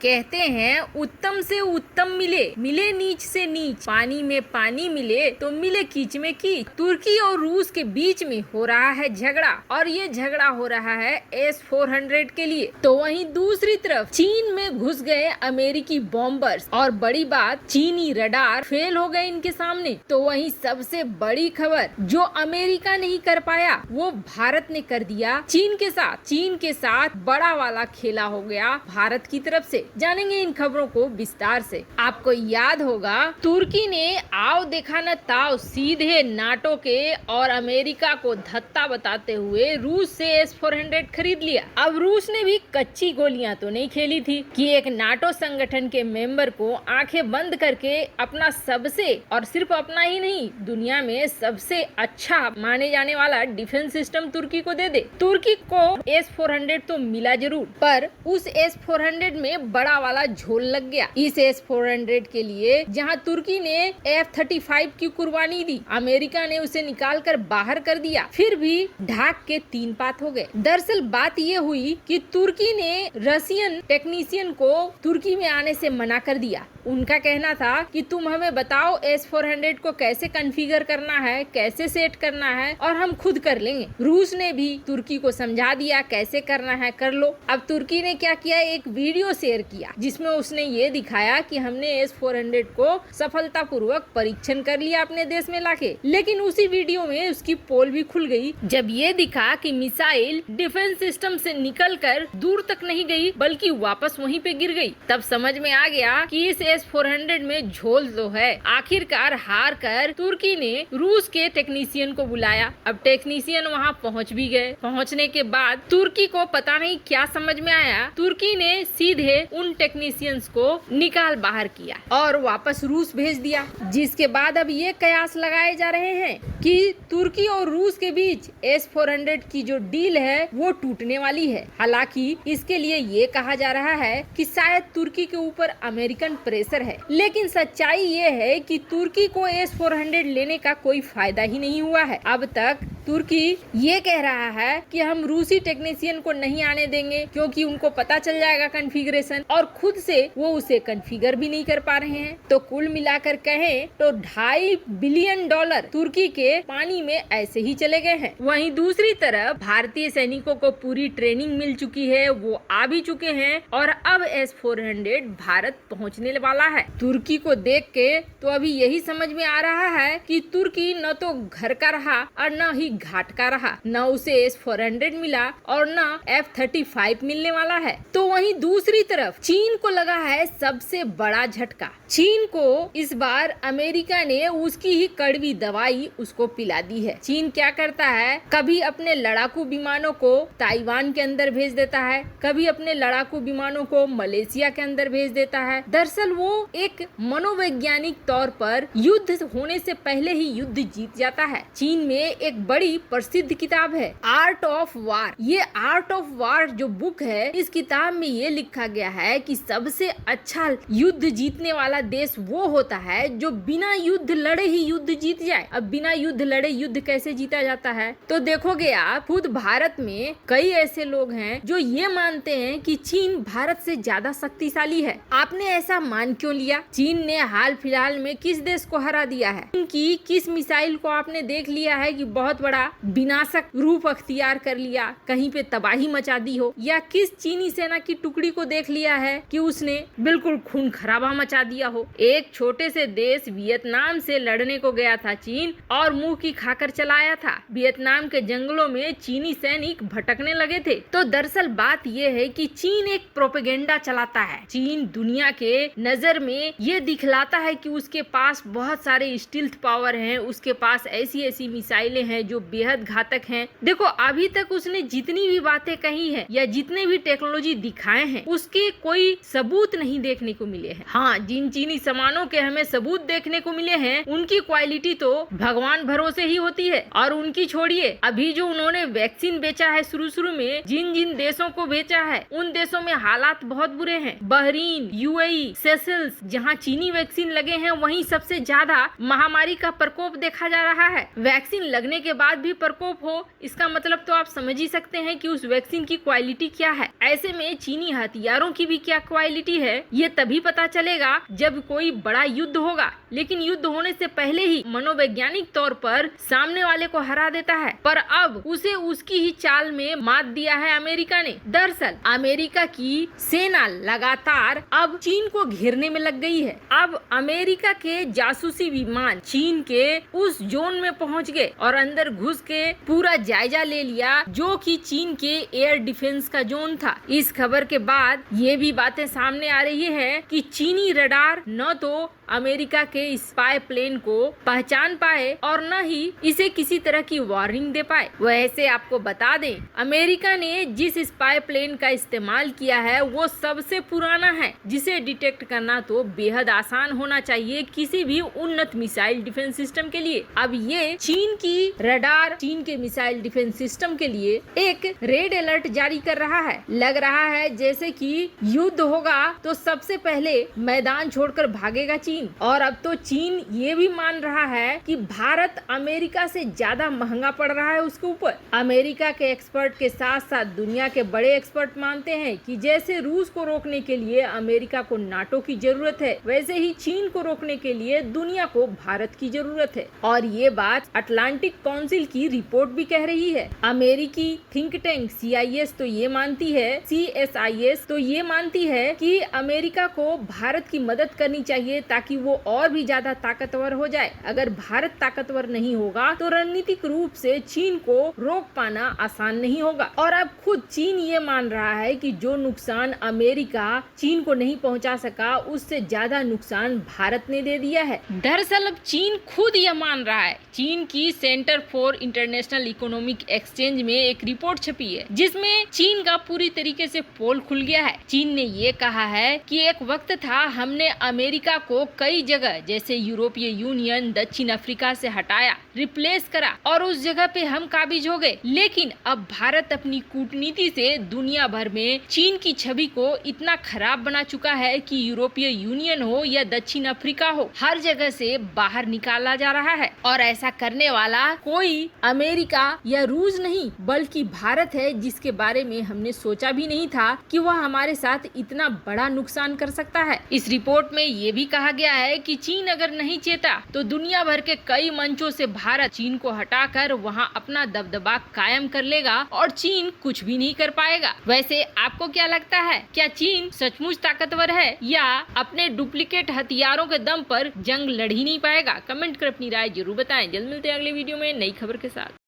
कहते हैं उत्तम से उत्तम मिले, मिले नीच से नीच, पानी में पानी मिले तो मिले कीच में कीच। तुर्की और रूस के बीच में हो रहा है झगड़ा और ये झगड़ा हो रहा है S-400 के लिए। तो वहीं दूसरी तरफ चीन में घुस गए अमेरिकी बॉम्बर्स और बड़ी बात चीनी रडार फेल हो गए इनके सामने। तो वहीं सबसे बड़ी खबर जो अमेरिका नहीं कर पाया वो भारत ने कर दिया चीन के साथ। चीन के साथ बड़ा वाला खेला हो गया भारत की तरफ से। जानेंगे इन खबरों को विस्तार से। आपको याद होगा तुर्की ने आओ देखा न ताओ सीधे नाटो के और अमेरिका को धत्ता बताते हुए रूस से S-400 खरीद लिया। अब रूस ने भी कच्ची गोलियां तो नहीं खेली थी कि एक नाटो संगठन के मेंबर को आंखें बंद करके अपना सबसे और सिर्फ अपना ही नहीं दुनिया में सबसे अच्छा माने जाने वाला डिफेंस सिस्टम तुर्की को दे दे। तुर्की को S-400 तो मिला जरूर, पर उस S-400 में बड़ा वाला झोल लग गया। इस S-400 के लिए जहां तुर्की ने F-35 की कुर्बानी दी, अमेरिका ने उसे निकाल कर बाहर कर दिया, फिर भी ढाक के 3 पात हो गए। दरअसल बात ये हुई कि तुर्की ने रशियन टेक्नीशियन को तुर्की में आने से मना कर दिया। उनका कहना था कि तुम हमें बताओ S-400 को कैसे कॉन्फ़िगर करना है, कैसे सेट करना है और हम खुद कर लेंगे। रूस ने भी तुर्की को समझा दिया कैसे करना है, कर लो। अब तुर्की ने क्या किया, एक वीडियो शेयर किया जिसमें उसने ये दिखाया कि हमने S-400 को सफलतापूर्वक परीक्षण कर लिया अपने देश में लाके। लेकिन उसी वीडियो में उसकी पोल भी खुल गई जब ये दिखा कि मिसाइल डिफेंस सिस्टम से निकलकर दूर तक नहीं गई बल्कि वापस वहीं पे गिर गई। तब समझ में आ गया कि इस S-400 में झोल तो है। आखिरकार हार कर तुर्की ने रूस के टेक्नीशियन को बुलाया। अब टेक्नीशियन वहां पहुंच भी गए। पहुंचने के बाद तुर्की को पता नहीं क्या समझ में आया, तुर्की ने सीधे उन टेक्नीशियंस को निकाल बाहर किया और वापस रूस भेज दिया। जिसके बाद अब ये कयास लगाए जा रहे हैं कि तुर्की और रूस के बीच S-400 की जो डील है वो टूटने वाली है। हालांकि इसके लिए ये कहा जा रहा है कि शायद तुर्की के ऊपर अमेरिकन प्रेशर है, लेकिन सच्चाई ये है कि तुर्की को S-400 लेने का कोई फायदा ही नहीं हुआ है। अब तक तुर्की ये कह रहा है कि हम रूसी टेक्नीशियन को नहीं आने देंगे क्योंकि उनको पता चल जाएगा कॉन्फ़िगरेशन, और खुद से वो उसे कॉन्फ़िगर भी नहीं कर पा रहे हैं। तो कुल मिलाकर कहें तो $2.5 बिलियन तुर्की के पानी में ऐसे ही चले गए हैं। वहीं दूसरी तरफ भारतीय सैनिकों को पूरी ट्रेनिंग मिल चुकी है, वो आ भी चुके हैं और अब S-400 भारत पहुंचने वाला है। तुर्की को देख के तो अभी यही समझ में आ रहा है कि तुर्की न तो घर का रहा और न ही घाट का रहा, न उसे S-400 मिला और न F-35 मिलने वाला है। तो वहीं दूसरी तरफ चीन को लगा है सबसे बड़ा झटका। चीन को इस बार अमेरिका ने उसकी ही कड़वी दवाई उसको पिला दी है। चीन क्या करता है, कभी अपने लड़ाकू विमानों को ताइवान के अंदर भेज देता है, कभी अपने लड़ाकू विमानों को मलेशिया के अंदर भेज देता है। दरअसल वो एक मनोवैज्ञानिक तौर पर युद्ध होने से पहले ही युद्ध जीत जाता है। चीन में एक बड़ी प्रसिद्ध किताब है आर्ट ऑफ वार। ये आर्ट ऑफ वार जो बुक है, इस किताब में ये लिखा गया है कि सबसे अच्छा युद्ध जीतने वाला देश वो होता है जो बिना युद्ध लड़े ही युद्ध जीत जाए। अब बिना युद्ध लड़े युद्ध कैसे जीता जाता है, तो देखोगे आप खुद भारत में कई ऐसे लोग हैं जो ये मानते हैं कि चीन भारत से ज्यादा शक्तिशाली है। आपने ऐसा मान क्यों लिया? चीन ने हाल फिलहाल में किस देश को हरा दिया है? इनकी किस मिसाइल को आपने देख लिया है कि बहुत बड़ा विनाशक रूप अख्तियार कर लिया, कहीं पे तबाही मचा दी हो? या किस चीनी सेना की टुकड़ी को देख लिया है कि उसने बिल्कुल खून खराबा मचा दिया हो? एक छोटे से देश वियतनाम से लड़ने को गया था चीन और मुंह की खाकर चलाया था। वियतनाम के जंगलों में चीनी सैनिक भटकने लगे थे। तो दरअसल बात ये है कि चीन एक प्रोपेगेंडा चलाता है। चीन दुनिया के नजर में ये दिखलाता है कि उसके पास बहुत सारे स्टील्थ पावर हैं, उसके पास ऐसी ऐसी मिसाइलें हैं जो बेहद घातक हैं। देखो अभी तक उसने जितनी भी बातें कही है या जितने भी टेक्नोलॉजी दिखाए हैं उसके कोई सबूत नहीं देखने को मिले हैं। हाँ, जिन चीनी सामानों के हमें सबूत देखने को मिले हैं उनकी क्वालिटी तो भगवान भरोसे ही होती है। और उनकी छोड़िए, अभी जो उन्होंने वैक्सीन बेचा है शुरू में, जिन जिन देशों को बेचा है उन देशों में हालात बहुत बुरे हैं। बहरीन, यूएई, सेशल्स, जहाँ चीनी वैक्सीन लगे हैं वहीं सबसे ज्यादा महामारी का प्रकोप देखा जा रहा है। वैक्सीन लगने के बाद बाद भी प्रकोप हो, इसका मतलब तो आप समझ ही सकते हैं कि उस वैक्सीन की क्वालिटी क्या है। ऐसे में चीनी हथियारों की भी क्या क्वालिटी है ये तभी पता चलेगा जब कोई बड़ा युद्ध होगा। लेकिन युद्ध होने से पहले ही मनोवैज्ञानिक तौर पर सामने वाले को हरा देता है, पर अब उसे उसकी ही चाल में मात दिया है अमेरिका ने। दरअसल अमेरिका की सेना लगातार अब चीन को घेरने में लग गई है। अब अमेरिका के जासूसी विमान चीन के उस जोन में पहुंच गए और अंदर घुस के पूरा जायजा ले लिया जो कि चीन के एयर डिफेंस का जोन था। इस खबर के बाद ये भी बातें सामने आ रही है कि चीनी रडार न तो अमेरिका के स्पाई प्लेन को पहचान पाए और न ही इसे किसी तरह की वार्निंग दे पाए। वैसे आपको बता दें, अमेरिका ने जिस स्पाई प्लेन का इस्तेमाल किया है वो सबसे पुराना है, जिसे डिटेक्ट करना तो बेहद आसान होना चाहिए किसी भी उन्नत मिसाइल डिफेंस सिस्टम के लिए। अब ये चीन की रडार चीन के मिसाइल डिफेंस सिस्टम के लिए एक रेड अलर्ट जारी कर रहा है। लग रहा है जैसे कि युद्ध होगा तो सबसे पहले मैदान छोड़कर भागेगा चीन। और अब तो चीन ये भी मान रहा है कि भारत अमेरिका से ज्यादा महंगा पड़ रहा है उसके ऊपर। अमेरिका के एक्सपर्ट के साथ साथ दुनिया के बड़े एक्सपर्ट मानते हैं कि जैसे रूस को रोकने के लिए अमेरिका को नाटो की जरूरत है, वैसे ही चीन को रोकने के लिए दुनिया को भारत की जरूरत है। और ये बात अटलांटिक काउंसिल की रिपोर्ट भी कह रही है। अमेरिकी थिंक टैंक CIS तो ये मानती है, CSIS तो ये मानती है कि अमेरिका को भारत की मदद करनी चाहिए ताकि वो और भी ज्यादा ताकतवर हो जाए। अगर भारत ताकतवर नहीं होगा तो रणनीतिक रूप से चीन को रोक पाना आसान नहीं होगा। और अब खुद चीन ये मान रहा है कि जो नुकसान अमेरिका चीन को नहीं पहुंचा सका उससे ज्यादा नुकसान भारत ने दे दिया है। दरअसल अब चीन खुद यह मान रहा है। चीन की centre for international economic exchange में एक रिपोर्ट छपी है जिसमें चीन का पूरी तरीके से पोल खुल गया है। चीन ने ये कहा है कि एक वक्त था हमने अमेरिका को कई जगह जैसे यूरोपीय यूनियन, दक्षिण अफ्रीका से हटाया, रिप्लेस करा और उस जगह पे हम काबिज हो गए। लेकिन अब भारत अपनी कूटनीति से दुनिया भर में चीन की छवि को इतना खराब बना चुका है कि यूरोपीय यूनियन हो या दक्षिण अफ्रीका हो, हर जगह से बाहर निकाला जा रहा है। और ऐसा करने वाला कोई अमेरिका या रूस नहीं बल्कि भारत है, जिसके बारे में हमने सोचा भी नहीं था कि वह हमारे साथ इतना बड़ा नुकसान कर सकता है। इस रिपोर्ट में ये भी कहा गया है कि चीन अगर नहीं चेता तो दुनिया भर के कई मंचों से भारत चीन को हटाकर वहां अपना दबदबा कायम कर लेगा और चीन कुछ भी नहीं कर पाएगा। वैसे आपको क्या लगता है, क्या चीन सचमुच ताकतवर है या अपने डुप्लीकेट हथियारों के दम पर जंग लड़ ही नहीं पाएगा? कमेंट कर अपनी राय जरूर बताएं। जल्द मिलते हैं अगले वीडियो में नई खबर के साथ।